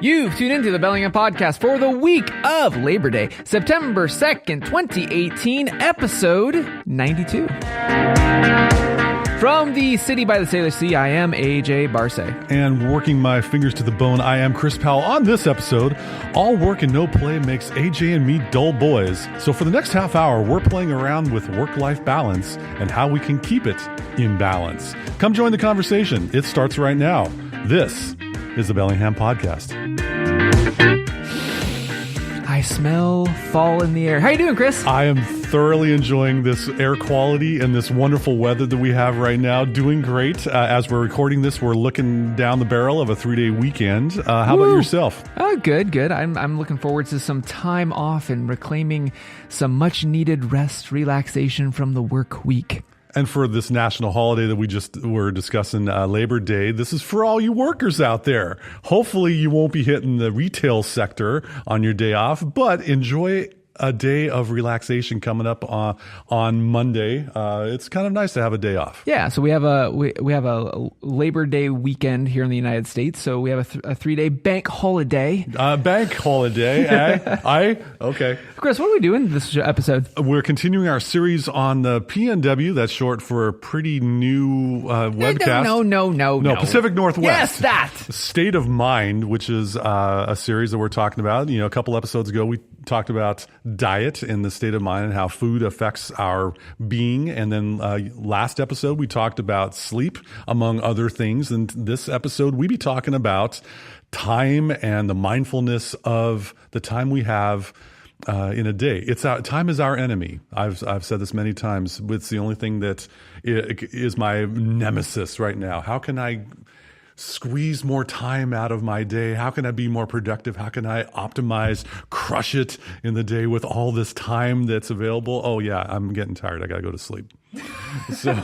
You've tuned into the Bellingham Podcast for the week of Labor Day, September 2nd, 2018, episode 92. From the city by the Sailor Sea, I am AJ Barce. And working my fingers to the bone, I am Chris Powell. On this episode, all work and no play makes AJ and me dull boys. So for the next half hour, we're playing around with work-life balance and how we can keep it in balance. Come join the conversation. It starts right now. This is the Bellingham Podcast. I smell fall in the air. How you doing, Chris? I am thoroughly enjoying this air quality and this wonderful weather that we have right now. Doing great. As we're recording this, we're looking down the barrel of a 3-day weekend. How about yourself? Oh, good. I'm looking forward to some time off and reclaiming some much-needed rest, relaxation from the work week. And for this national holiday that we just were discussing, Labor Day, this is for all you workers out there. Hopefully you won't be hitting the retail sector on your day off, but enjoy a day of relaxation coming up on Monday. It's kind of nice to have a day off. Yeah, so we have a Labor Day weekend here in the United States. So we have a 3-day bank holiday. Bank holiday, eh? Okay. Chris, what are we doing this episode? We're continuing our series on the PNW. That's short for Pretty New Webcast. No. Pacific Northwest. Yes, that. State of Mind, which is a series that we're talking about. You know, a couple episodes ago, we talked about diet and the state of mind and how food affects our being. And then last episode, we talked about sleep, among other things. And this episode, we be talking about time and the mindfulness of the time we have in a day. Time is our enemy. I've said this many times. It's the only thing that is my nemesis right now. How can I squeeze more time out of my day? How can I be more productive? How can I optimize, crush it in the day with all this time that's available? Oh yeah, I'm getting tired. I got to go to sleep. So,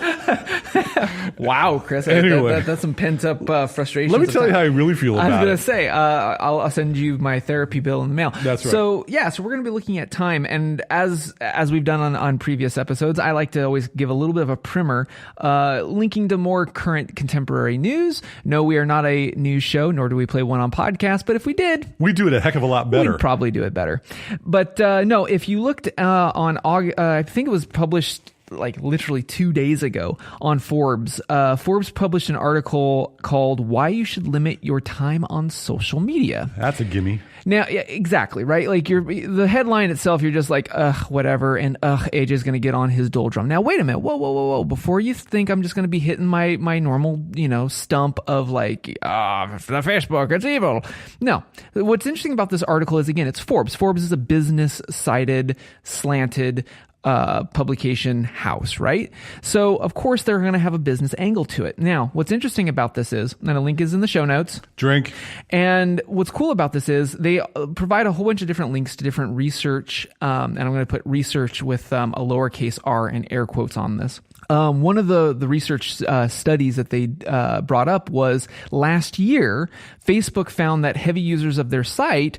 wow, Chris, anyway, that's some pent up frustration. Let me tell you how I really feel about it. I was going to say, I'll send you my therapy bill in the mail. That's right. So we're going to be looking at time, and as we've done on previous episodes, I like to always give a little bit of a primer, linking to more current contemporary news. No, we are not a news show, nor do we play one on podcast. But if we did, we do it a heck of a lot better. We'd probably do it better. But no, if you looked on August, I think it was published like literally 2 days ago on Forbes. Forbes published an article called "Why You Should Limit Your Time on Social Media." That's a gimme. Now, yeah, exactly, right? Like the headline itself, you're just like, whatever, and AJ's going to get on his doldrum. Now, wait a minute, whoa! Before you think I'm just going to be hitting my normal, stump of like, the Facebook, it's evil. No, what's interesting about this article is, again, it's Forbes. Forbes is a business-sided, slanted publication house, right? So of course they're going to have a business angle to it. Now, what's interesting about this is, and a link is in the show notes. Drink. And what's cool about this is they provide a whole bunch of different links to different research. And I'm going to put research with a lowercase r and air quotes on this. One of the research studies that they brought up was last year, Facebook found that heavy users of their site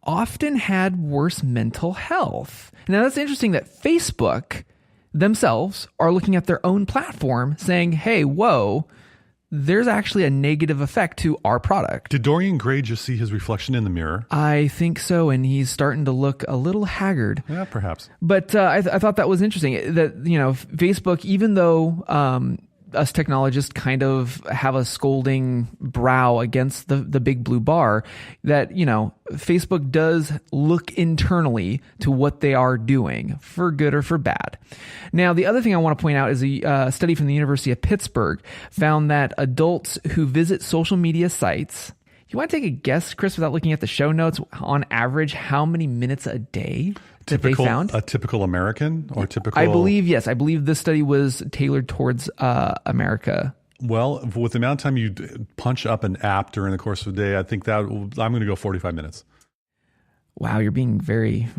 often had worse mental health. Now, that's interesting that Facebook themselves are looking at their own platform saying, hey, whoa, there's actually a negative effect to our product. Did Dorian Gray just see his reflection in the mirror? I think so, and he's starting to look a little haggard. Yeah, perhaps. But I thought that was interesting that, Facebook, even though us technologists kind of have a scolding brow against the big blue bar, that, Facebook does look internally to what they are doing, for good or for bad. Now, the other thing I want to point out is a study from the University of Pittsburgh found that adults who visit social media sites, you want to take a guess, Chris, without looking at the show notes, on average, how many minutes a day that they found? A typical American or typical? I believe, yes. I believe this study was tailored towards America. Well, with the amount of time you punch up an app during the course of the day, I think that I'm going to go 45 minutes. Wow, you're being very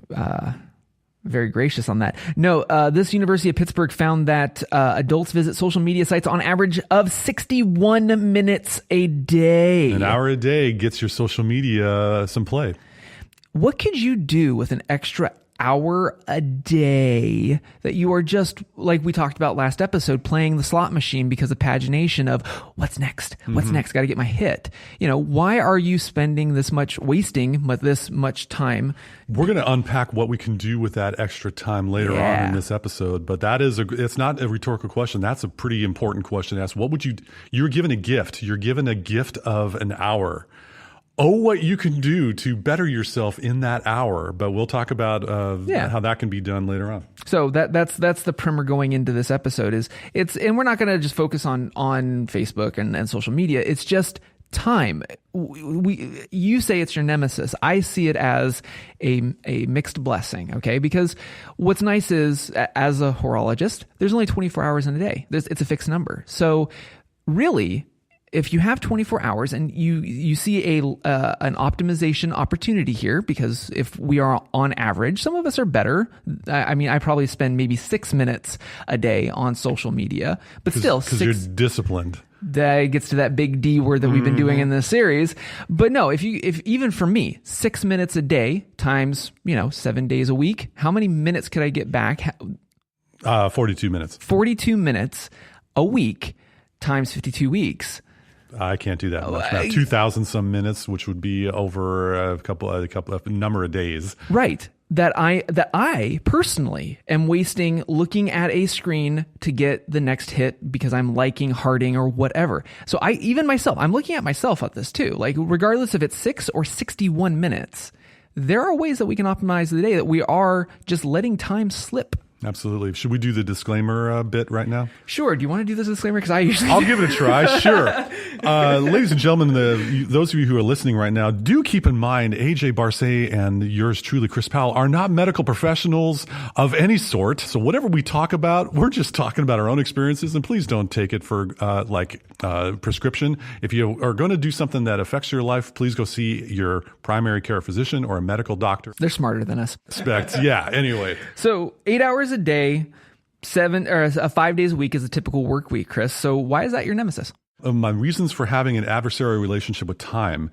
gracious on that. No, this University of Pittsburgh found that adults visit social media sites on average of 61 minutes a day. An hour a day gets your social media some play. What could you do with an extra hour a day that you are just, like we talked about last episode, playing the slot machine because of pagination of what's next? What's next? Got to get my hit. Why are you spending wasting this much time? We're going to unpack what we can do with that extra time later on in this episode, but it's not a rhetorical question. That's a pretty important question to ask. You're given a gift. You're given a gift of an hour. What you can do to better yourself in that hour, but we'll talk about how that can be done later on. So that's the primer going into this episode and we're not going to just focus on Facebook and social media. It's just time. You say it's your nemesis. I see it as a mixed blessing. Okay, because what's nice is, as a horologist, there's only 24 hours in a day. It's a fixed number. So really, if you have 24 hours and you see an optimization opportunity here, because if we are on average, some of us are better. I probably spend maybe 6 minutes a day on social media, but still, because you're disciplined. That gets to that big D word that we've been doing in this series. But no, if even for me, 6 minutes a day times 7 days a week, how many minutes could I get back? 42 minutes. 42 minutes a week times 52 weeks. I can't do that much. About 2,000 some minutes, which would be over a number of days. Right. That I personally am wasting looking at a screen to get the next hit because I'm liking, hearting, or whatever. So I'm looking at myself at this too. Like, regardless if it's 6 or 61 minutes, there are ways that we can optimize the day that we are just letting time slip. Absolutely. Should we do the disclaimer bit right now? Sure. Do you want to do this disclaimer? Because I'll give it a try. Sure. Ladies and gentlemen, those of you who are listening right now, do keep in mind AJ Barcet and yours truly, Chris Powell, are not medical professionals of any sort. So whatever we talk about, we're just talking about our own experiences, and please don't take it for prescription. If you are going to do something that affects your life, please go see your primary care physician or a medical doctor. They're smarter than us. Yeah. Anyway. So 8 hours a day, 5 days a week is a typical work week, Chris. So why is that your nemesis? My reasons for having an adversarial relationship with time,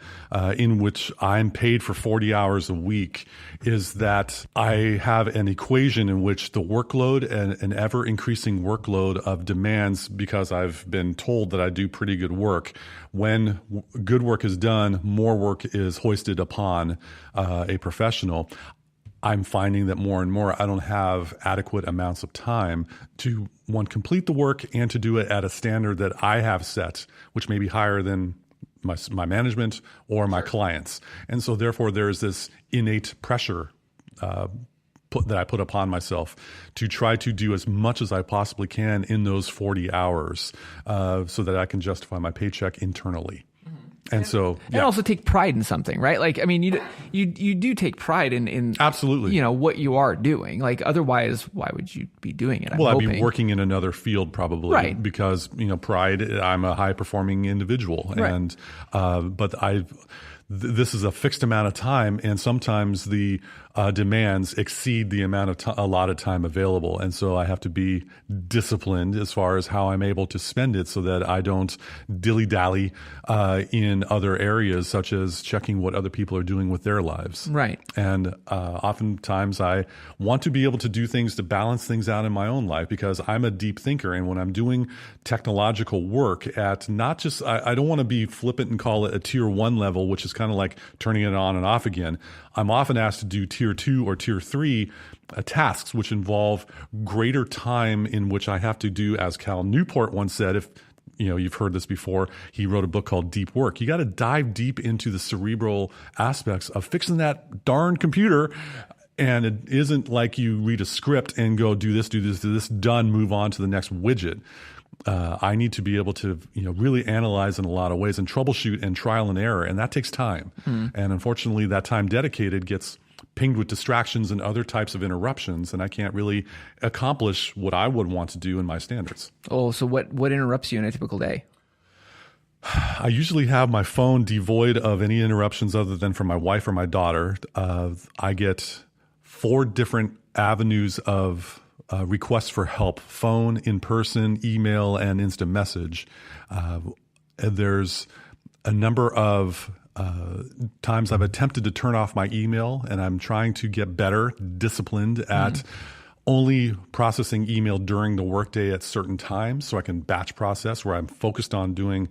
in which I'm paid for 40 hours a week, is that I have an equation in which the workload and an ever increasing workload of demands, because I've been told that I do pretty good work. When good work is done, more work is hoisted upon a professional. I'm finding that more and more I don't have adequate amounts of time to, one, complete the work and to do it at a standard that I have set, which may be higher than my management or my clients. And so therefore there's this innate pressure that I put upon myself to try to do as much as I possibly can in those 40 hours so that I can justify my paycheck internally. And so, and also take pride in something, right? Like, I mean, you do take pride in absolutely, what you are doing. Like, otherwise, why would you be doing it? I'd be working in another field probably, right? Because pride. I'm a high performing individual, right. And but this is a fixed amount of time, and sometimes the demands exceed the amount of allotted time available. And so I have to be disciplined as far as how I'm able to spend it so that I don't dilly-dally in other areas, such as checking what other people are doing with their lives. Right. And oftentimes I want to be able to do things to balance things out in my own life, because I'm a deep thinker. And when I'm doing technological work at not just, I don't want to be flippant and call it a tier 1 level, which is kind of like turning it on and off again. I'm often asked to do tier 2 or tier 3 tasks, which involve greater time in which I have to do, as Cal Newport once said, if you've heard this before, he wrote a book called Deep Work. You got to dive deep into the cerebral aspects of fixing that darn computer. And it isn't like you read a script and go, do this, done, move on to the next widget. I need to be able to, really analyze in a lot of ways and troubleshoot and trial and error. And that takes time. And unfortunately, that time dedicated gets pinged with distractions and other types of interruptions. And I can't really accomplish what I would want to do in my standards. Oh, so what interrupts you in a typical day? I usually have my phone devoid of any interruptions other than from my wife or my daughter. I get 4 different avenues of requests for help: phone, in person, email, and instant message. There's a number of times I've attempted to turn off my email, and I'm trying to get better, disciplined at only processing email during the workday at certain times so I can batch process where I'm focused on doing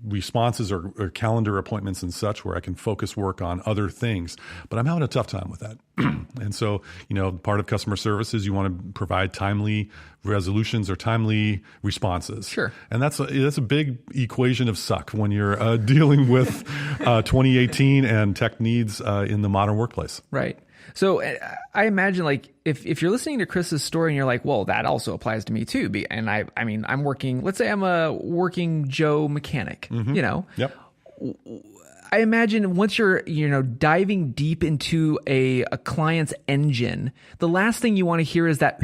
responses or calendar appointments and such where I can focus work on other things. But I'm having a tough time with that. And so, part of customer service is you want to provide timely resolutions or timely responses. Sure. And that's a big equation of suck when you're dealing with 2018 and tech needs in the modern workplace. Right. So I imagine like if you're listening to Chris's story and you're like, well, that also applies to me too. And I mean, I'm working, let's say I'm a working Joe mechanic, Yep. I imagine once you're, diving deep into a client's engine, the last thing you want to hear is that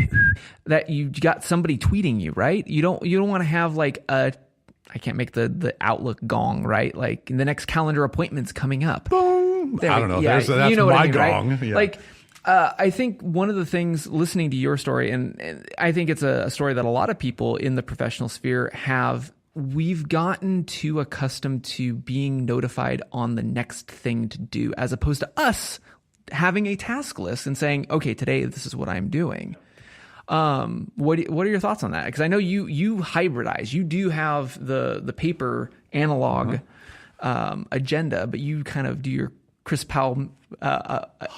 you got somebody tweeting you, right? You don't want to have like I can't make the Outlook gong, right? Like the next calendar appointment's coming up. I don't know. Yeah, That's my gong. Right? Yeah. Like, I think one of the things listening to your story, and I think it's a story that a lot of people in the professional sphere have, we've gotten too accustomed to being notified on the next thing to do, as opposed to us having a task list and saying, okay, today, this is what I'm doing. What are your thoughts on that? Because I know you hybridize. You do have the paper analog agenda, but you kind of do your Chris Powell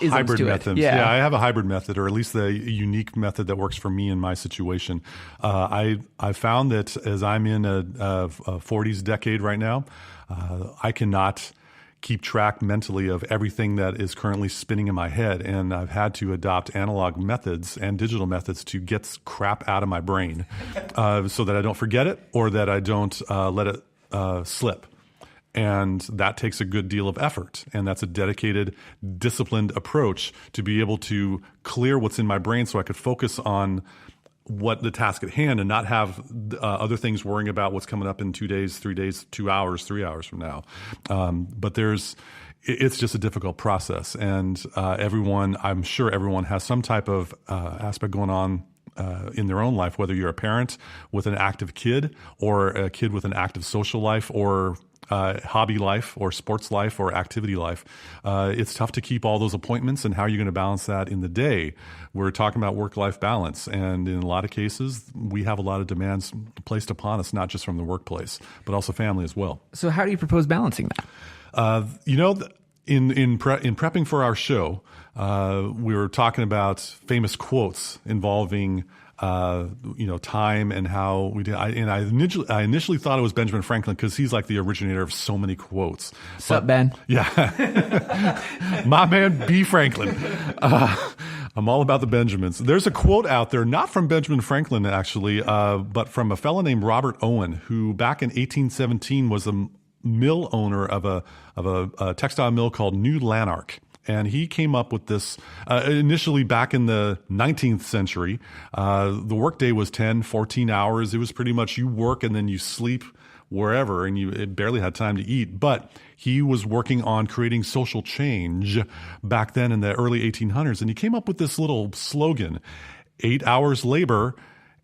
isms hybrid to methods. it. Yeah, I have a hybrid method, or at least the unique method that works for me in my situation. I found that as I'm in a 40s decade right now, I cannot keep track mentally of everything that is currently spinning in my head, and I've had to adopt analog methods and digital methods to get crap out of my brain, so that I don't forget it or that I don't let it slip. And that takes a good deal of effort. And that's a dedicated, disciplined approach to be able to clear what's in my brain so I could focus on what the task at hand and not have other things worrying about what's coming up in 2 days, 3 days, 2 hours, 3 hours from now. But it's just a difficult process. And I'm sure everyone has some type of aspect going on in their own life, whether you're a parent with an active kid or a kid with an active social life or hobby life or sports life or activity life. It's tough to keep all those appointments, and how are you going to balance that in the day? We're talking about work-life balance, and in a lot of cases, we have a lot of demands placed upon us, not just from the workplace, but also family as well. So how do you propose balancing that? In prepping for our show, we were talking about famous quotes involving time and how we did. I initially thought it was Benjamin Franklin because he's like the originator of so many quotes. What's up, Ben? Yeah. My man, B. Franklin. I'm all about the Benjamins. There's a quote out there, not from Benjamin Franklin, actually, but from a fellow named Robert Owen, who back in 1817 was a mill owner of a textile mill called New Lanark. And he came up with this initially back in the 19th century. The workday was 10, 14 hours. It was pretty much you work and then you sleep wherever, and you barely had time to eat. But he was working on creating social change back then in the early 1800s. And he came up with this little slogan: 8 hours labor,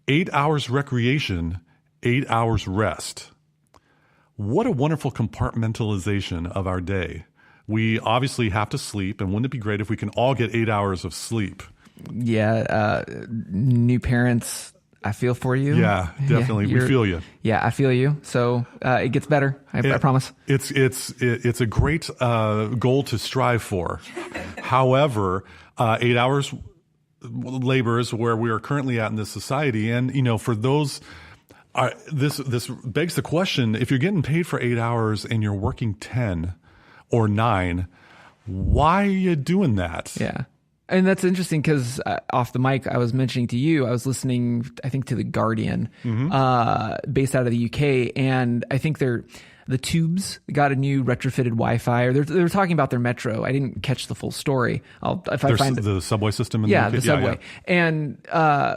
8 hours recreation, 8 hours rest. What a wonderful compartmentalization of our day. We obviously have to sleep, and wouldn't it be great if we can all get 8 hours of sleep? Yeah, new parents, I feel for you. Yeah, definitely. We feel you. Yeah, I feel you. So it gets better. I promise. It's a great goal to strive for. However, 8 hours labor is where we are currently at in this society, and for those. This begs the question: if you're getting paid for 8 hours and you're working 10 or 9, why are you doing that? Yeah. And that's interesting because off the mic, I was mentioning to you, I was listening, I think, to The Guardian, based out of the UK. And I think the tubes got a new retrofitted Wi-Fi, or they were talking about their metro. I didn't catch the full story. I find the subway system in the UK. The subway. Yeah. And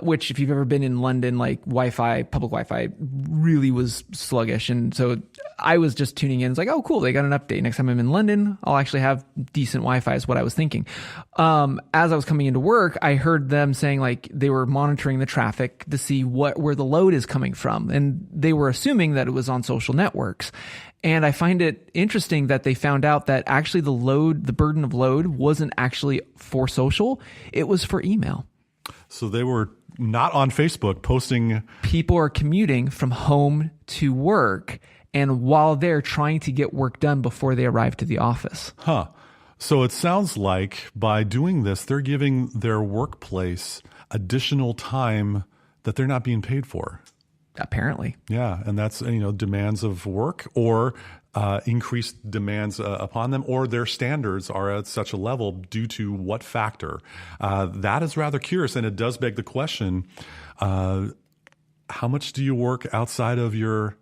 which, if you've ever been in London, like public Wi-Fi really was sluggish. And so I was just tuning in. It's like, oh, cool. They got an update. Next time I'm in London, I'll actually have decent Wi-Fi is what I was thinking. As I was coming into work, I heard them saying like they were monitoring the traffic to see where the load is coming from. And they were assuming that it was on social networks. And I find it interesting that they found out that actually the burden of load wasn't actually for social. It was for email. So they were not on Facebook posting. People are commuting from home to work, and while they're trying to get work done before they arrive to the office. So it sounds like by doing this, they're giving their workplace additional time that they're not being paid for. Apparently. Yeah. And that's, demands of work or increased demands upon them, or their standards are at such a level due to what factor. That is rather curious. And it does beg the question, how much do you work outside of your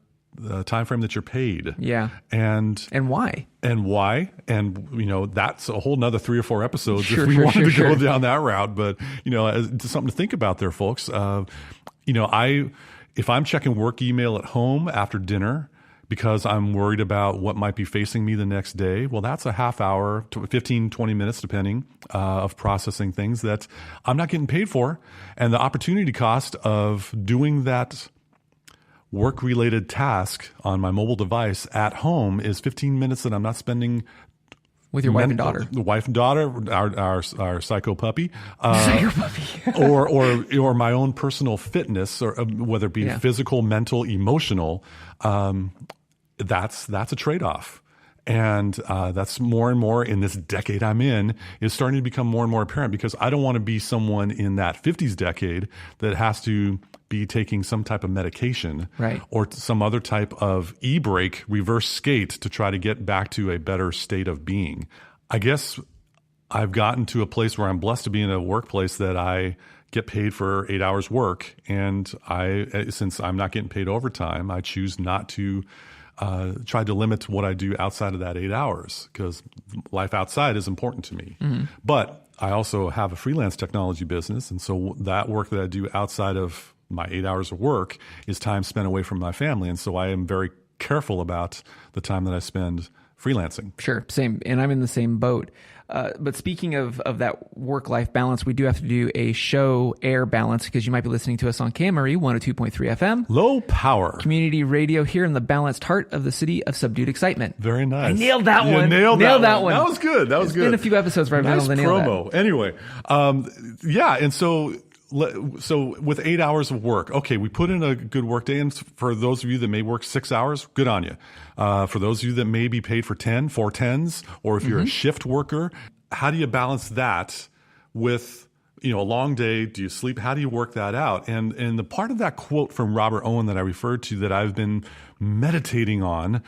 time frame that you're paid? Yeah. And why? And why? And, that's a whole nother 3 or 4 episodes if we wanted to go down that route. But, it's something to think about there, folks. If I'm checking work email at home after dinner because I'm worried about what might be facing me the next day, well, that's a half hour, 15, 20 minutes, depending, of processing things that I'm not getting paid for. And the opportunity cost of doing that work-related task on my mobile device at home is 15 minutes that I'm not spending with your wife and daughter. The wife and daughter, our psycho puppy, psycho puppy. or my own personal fitness, or whether it be physical, mental, emotional. That's a trade-off. And that's more and more in this decade I'm in is starting to become more and more apparent, because I don't want to be someone in that 50s decade that has to be taking some type of medication, right, or some other type of e-brake, reverse skate to try to get back to a better state of being. I guess I've gotten to a place where I'm blessed to be in a workplace that I get paid for 8 hours work. And since I'm not getting paid overtime, I choose not to try to limit what I do outside of that 8 hours, because life outside is important to me. Mm-hmm. But I also have a freelance technology business. And so that work that I do outside of my 8 hours of work is time spent away from my family. And so I am very careful about the time that I spend freelancing. Sure. Same. And I'm in the same boat. But speaking of that work-life balance, we do have to do a show air balance, because you might be listening to us on KMRE 102.3 FM. Low power. Community radio here in the balanced heart of the city of subdued excitement. Very nice. I nailed that one. Nailed that one. That was good. It's been a few episodes where I've been able to nail that. Nice promo. Anyway, and so with 8 hours of work, okay, we put in a good work day. And for those of you that may work 6 hours, good on you. For those of you that may be paid for 4 tens, or if you're a shift worker, how do you balance that with, a long day? Do you sleep? How do you work that out? And the part of that quote from Robert Owen that I referred to that I've been meditating on,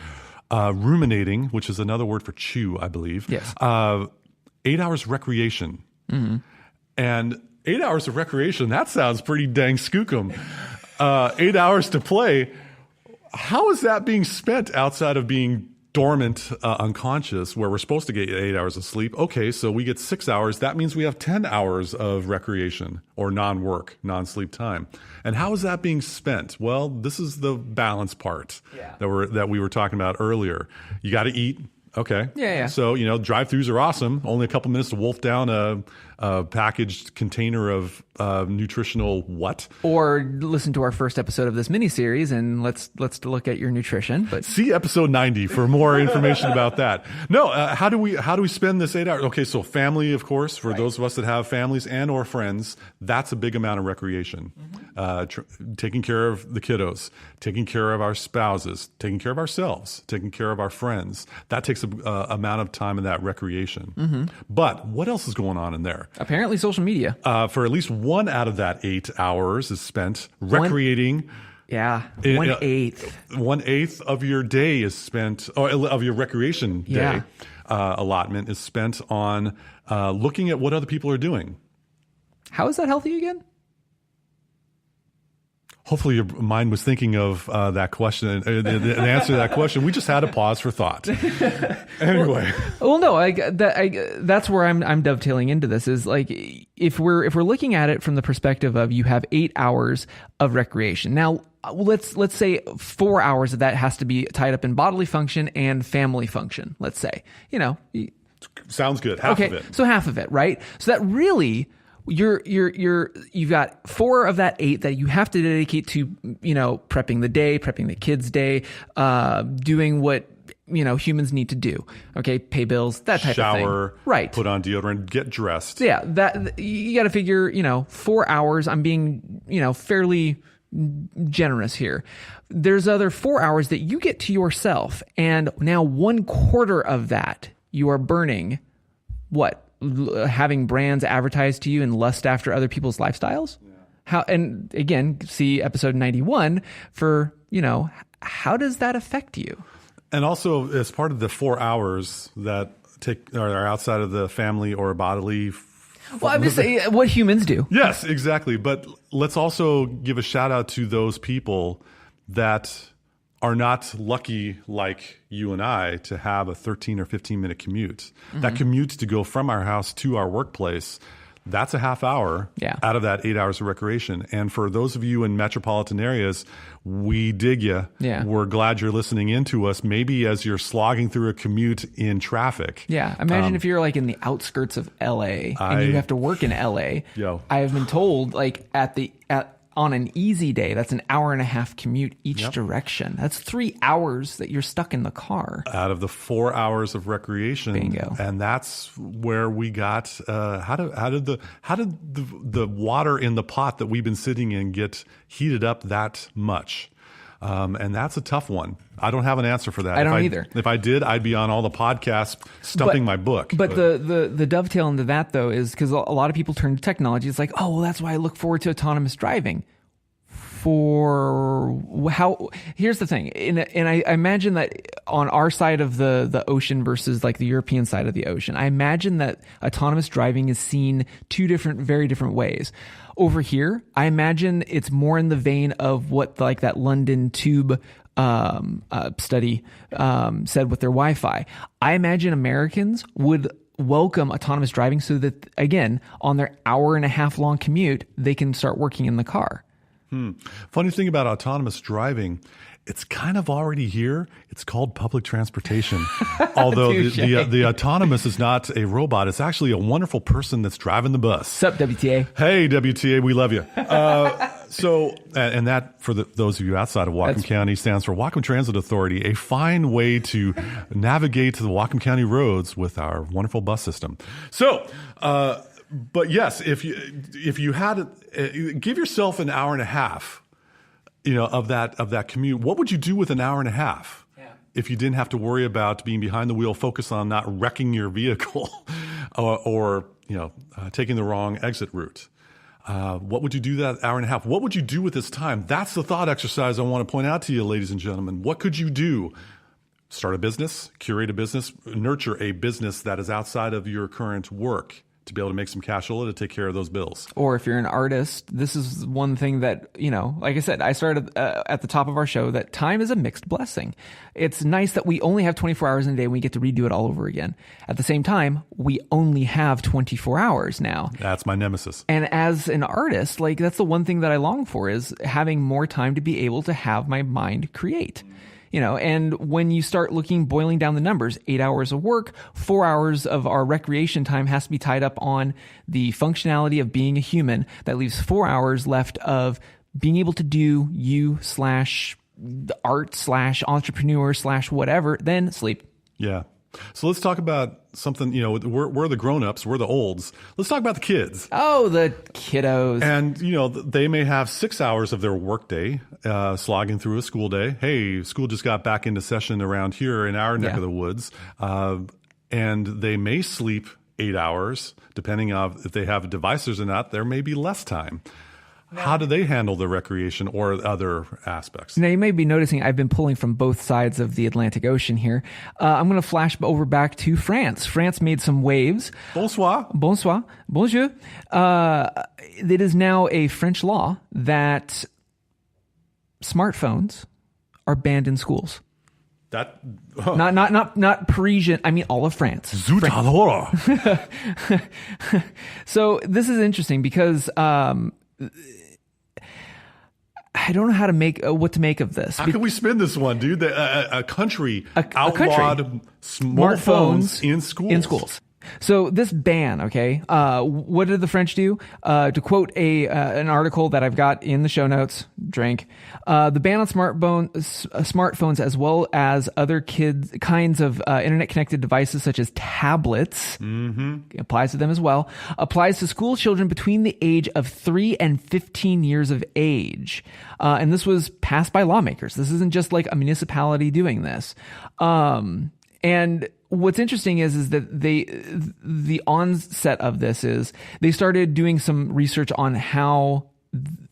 ruminating, which is another word for chew, I believe. Yes. 8 hours recreation. Mm-hmm. And 8 hours of recreation, that sounds pretty dang skookum. 8 hours to play. How is that being spent outside of being dormant, unconscious, where we're supposed to get 8 hours of sleep? Okay, so we get 6 hours. That means we have 10 hours of recreation or non-work, non-sleep time. And how is that being spent? Well, this is the balance part that we were talking about earlier. You got to eat. Okay. Yeah. So, drive-thrus are awesome. Only a couple minutes to wolf down a packaged container of nutritional what? Or listen to our first episode of this mini-series and let's look at your nutrition. But see episode 90 for more information about that. No, how do we spend this 8 hours? Okay, so family, of course, for those of us that have families and or friends, that's a big amount of recreation. Mm-hmm. Taking care of the kiddos, taking care of our spouses, taking care of ourselves, taking care of our friends. That takes a amount of time in that recreation. Mm-hmm. But what else is going on in there? Apparently social media. For at least 1 out of that 8 hours is spent recreating. 1/8. 1/8 of your day is spent, or of your recreation day allotment is spent on looking at what other people are doing. How is that healthy again? Hopefully your mind was thinking of that question, an answer to that question. We just had a pause for thought. Anyway. Well, no, that's where I'm dovetailing into this is like, if we're looking at it from the perspective of you have 8 hours of recreation. Now, let's say 4 hours of that has to be tied up in bodily function and family function. Let's say, Sounds good. Half of it. So half of it, right? So that really, you've got 4 of that 8 that you have to dedicate to, prepping the day, prepping the kids' day, doing what, humans need to do. Okay. Pay bills, that type of thing. Shower, right. Put on deodorant, get dressed. Yeah. That you got to figure, 4 hours. I'm being, fairly generous here. There's other 4 hours that you get to yourself. And now 1/4 of that you are burning what? Having brands advertised to you and lust after other people's lifestyles? Yeah. And again, see episode 91 for, how does that affect you? And also as part of the 4 hours that are outside of the family or bodily. Well, I'm just saying what humans do. Yes, exactly. But let's also give a shout out to those people that are not lucky like you and I to have a 13 or 15 minute commute. Mm-hmm. That commute to go from our house to our workplace, that's a half hour out of that 8 hours of recreation. And for those of you in metropolitan areas, we dig you. Yeah. We're glad you're listening in to us, maybe as you're slogging through a commute in traffic. Yeah. Imagine if you're like in the outskirts of LA and you have to work in LA. I have been told like on an easy day, that's an 1.5 hour commute each direction. That's 3 hours that you're stuck in the car. Out of the 4 hours of recreation. Bingo. And that's where we got, how did the water in the pot that we've been sitting in get heated up that much? And that's a tough one. I don't have an answer for that. I don't either. If I did, I'd be on all the podcasts stumping my book. But the dovetail into that, though, is because a lot of people turn to technology. It's like, oh, well, that's why I look forward to autonomous driving. Here's the thing. And I imagine that on our side of the ocean versus like the European side of the ocean, I imagine that autonomous driving is seen very different ways. Over here, I imagine it's more in the vein of what like that London Tube study said with their Wi-Fi. I imagine Americans would welcome autonomous driving so that, again, on their 1.5 hour long commute, they can start working in the car. Funny thing about autonomous driving, it's kind of already here. It's called public transportation. Although the autonomous is not a robot. It's actually a wonderful person that's driving the bus. Sup, WTA? Hey, WTA, we love you. And that, for those of you outside of Whatcom County, stands for Whatcom Transit Authority, a fine way to navigate to the Whatcom County roads with our wonderful bus system. But yes, if you had give yourself an 1.5 hours, of that commute, what would you do with an 1.5 hours? Yeah. If you didn't have to worry about being behind the wheel, focus on not wrecking your vehicle, or taking the wrong exit route? What would you do that 1.5 hours? What would you do with this time? That's the thought exercise I want to point out to you, ladies and gentlemen. What could you do? Start a business, curate a business, nurture a business that is outside of your current work, to be able to make some cash flow to take care of those bills. Or if you're an artist, this is one thing that, like I said, I started at the top of our show that time is a mixed blessing. It's nice that we only have 24 hours in a day and we get to redo it all over again. At the same time, we only have 24 hours now. That's my nemesis. And as an artist, like that's the one thing that I long for, is having more time to be able to have my mind create. And when you start boiling down the numbers, 8 hours of work, 4 hours of our recreation time has to be tied up on the functionality of being a human. That leaves 4 hours left of being able to do art/entrepreneur/ whatever, then sleep. Yeah. So let's talk about something, we're the grown-ups, we're the olds. Let's talk about the kids. Oh, the kiddos. And, they may have 6 hours of their workday slogging through a school day. Hey, school just got back into session around here in our neck of the woods. And they may sleep 8 hours, depending on if they have devices or not. There may be less time. How do they handle the recreation or other aspects? Now, you may be noticing I've been pulling from both sides of the Atlantic Ocean here. I'm going to flash over back to France. France made some waves. Bonsoir. Bonsoir. Bonjour. It is now a French law that smartphones are banned in schools. That Not Parisian. I mean, all of France. Zut alors. So this is interesting because I don't know how to make what to make of this. How can we spin this one, dude? A country outlawed smartphones in schools. In schools. So this ban, okay, what did the French do? To quote an article that I've got in the show notes, the ban on smartphones as well as other kinds of internet-connected devices such as tablets, applies to them as well, applies to school children between the age of 3 and 15 years of age. And this was passed by lawmakers. This isn't just like a municipality doing this. And what's interesting is that the onset of this is they started doing some research on how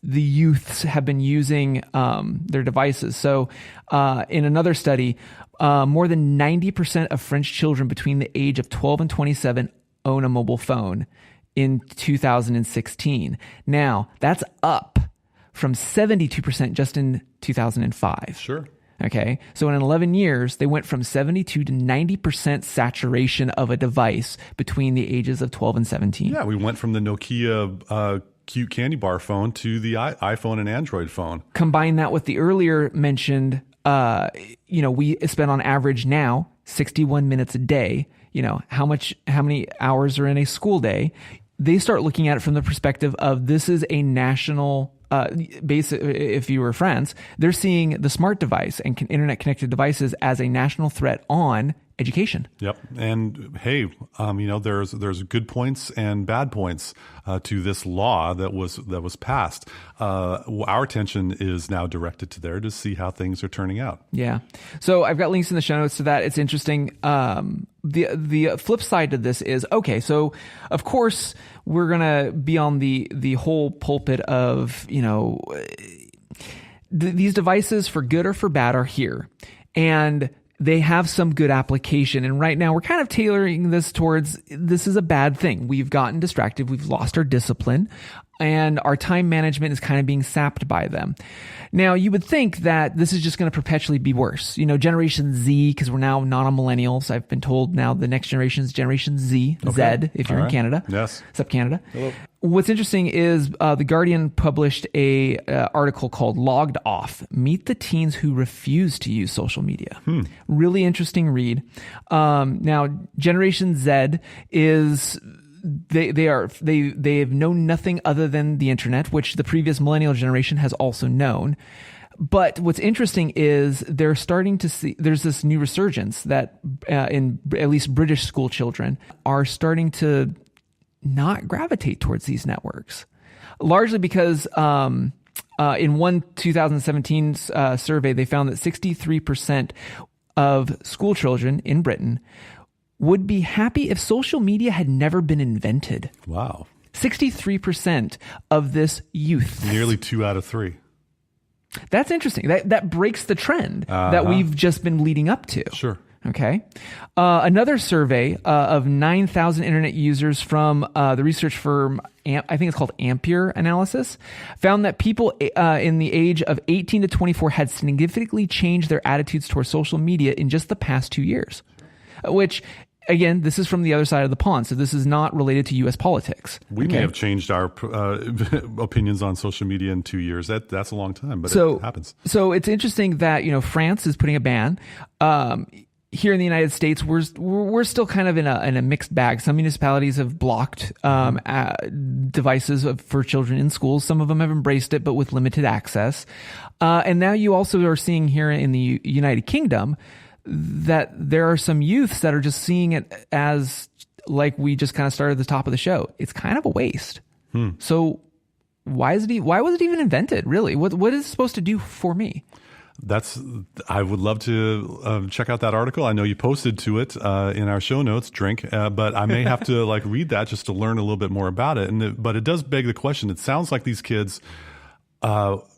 the youths have been using their devices. So in another study, more than 90% of French children between the age of 12 and 27 own a mobile phone in 2016. Now, that's up from 72% just in 2005. Sure. Okay. So in 11 years, they went from 72 to 90% saturation of a device between the ages of 12 and 17. Yeah, we went from the Nokia cute candy bar phone to the iPhone and Android phone. Combine that with the earlier mentioned, we spend on average now 61 minutes a day. How many hours are in a school day? They start looking at it from the perspective of this is a national if you were France, they're seeing the smart device and internet connected devices as a national threat on education. Yep. And hey, there's good points and bad points to this law that was passed. Our attention is now directed to there to see how things are turning out. Yeah. So I've got links in the show notes to that. It's interesting. The flip side to this is, okay, so of course we're going to be on the whole pulpit of, these devices for good or for bad are here. And they have some good application. And right now we're kind of tailoring this towards this is a bad thing. We've gotten distracted. We've lost our discipline and our time management is kind of being sapped by them. Now, you would think that this is just going to perpetually be worse. Generation Z, because we're now not on millennials. I've been told now the next generation is Generation Z, okay. Z, if you're in Canada. Yes. Except Canada. Hello. What's interesting is The Guardian published a article called Logged Off, Meet the Teens Who Refuse to Use Social Media. Really interesting read. Now, Generation Z is... They have known nothing other than the internet, which the previous millennial generation has also known. But what's interesting is they're starting to see there's this new resurgence that in at least British school children are starting to not gravitate towards these networks, largely because in one 2017 survey, they found that 63% of school children in Britain would be happy if social media had never been invented. Wow. 63% of this youth. Nearly 2 out of 3. That's interesting. That breaks the trend that we've just been leading up to. Sure. Okay. Another survey of 9,000 internet users from the research firm, I think it's called Ampere Analysis, found that people in the age of 18 to 24 had significantly changed their attitudes towards social media in just the past 2 years, which... Again, this is from the other side of the pond, so this is not related to U.S. politics. We may have changed our opinions on social media in 2 years. That's a long time, but it happens. So it's interesting that France is putting a ban. Here in the United States, we're still kind of in a mixed bag. Some municipalities have blocked devices for children in schools. Some of them have embraced it, but with limited access. And now you also are seeing here in the United Kingdom that there are some youths that are just seeing it as, like we just kind of started at the top of the show, it's kind of a waste. So why was it even invented, really? What is it supposed to do for me? I would love to check out that article. I know you posted to it in our show notes, but I may have to read that just to learn a little bit more about it. But it does beg the question. It sounds like these kids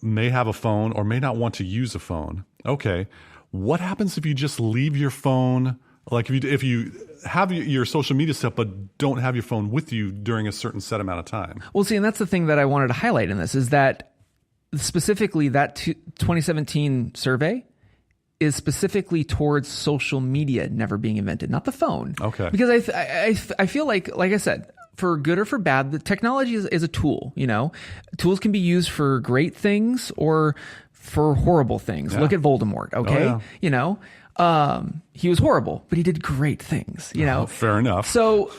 may have a phone or may not want to use a phone. Okay. What happens if you just leave your phone, if you have your social media stuff but don't have your phone with you during a certain set amount of time? Well, see, and that's the thing that I wanted to highlight in this is that specifically that 2017 survey is specifically towards social media never being invented, not the phone. Okay. Because I feel like I said, for good or for bad, the technology is a tool. Tools can be used for great things or for horrible things. Yeah. Look at Voldemort. Okay. Oh, yeah. He was horrible, but he did great things, Fair enough. So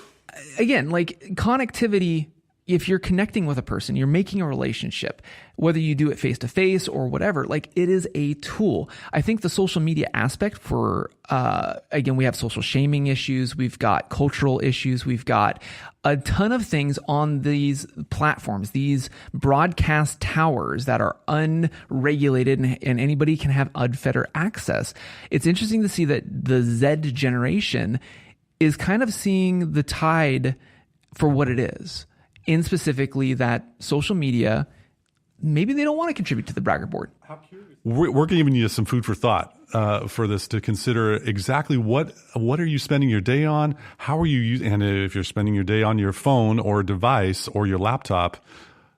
again, like connectivity, if you're connecting with a person, you're making a relationship, whether you do it face to face or whatever, like it is a tool. I think the social media aspect for, again, we have social shaming issues. We've got cultural issues. We've got a ton of things on these platforms, these broadcast towers that are unregulated and anybody can have unfettered access. It's interesting to see that the Z generation is kind of seeing the tide for what it is. In specifically that social media, maybe they don't want to contribute to the braggart board. We're giving you some food for thought for this to consider exactly what are you spending your day on? How are you using, and if you're spending your day on your phone or device or your laptop,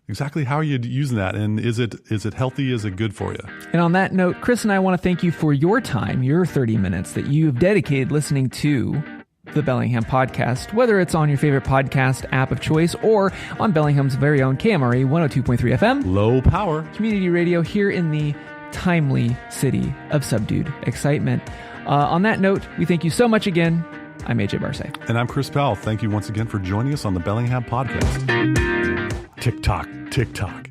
exactly how are you using that? And is it healthy? Is it good for you? And on that note, Chris and I want to thank you for your time, your 30 minutes that you've dedicated listening to the Bellingham Podcast, whether it's on your favorite podcast app of choice or on Bellingham's very own KMRE 102.3 FM. Low power. Community radio here in the timely city of subdued excitement. On that note, we thank you so much again. I'm AJ Barsay. And I'm Chris Powell. Thank you once again for joining us on the Bellingham Podcast. Tick-tock, tick-tock.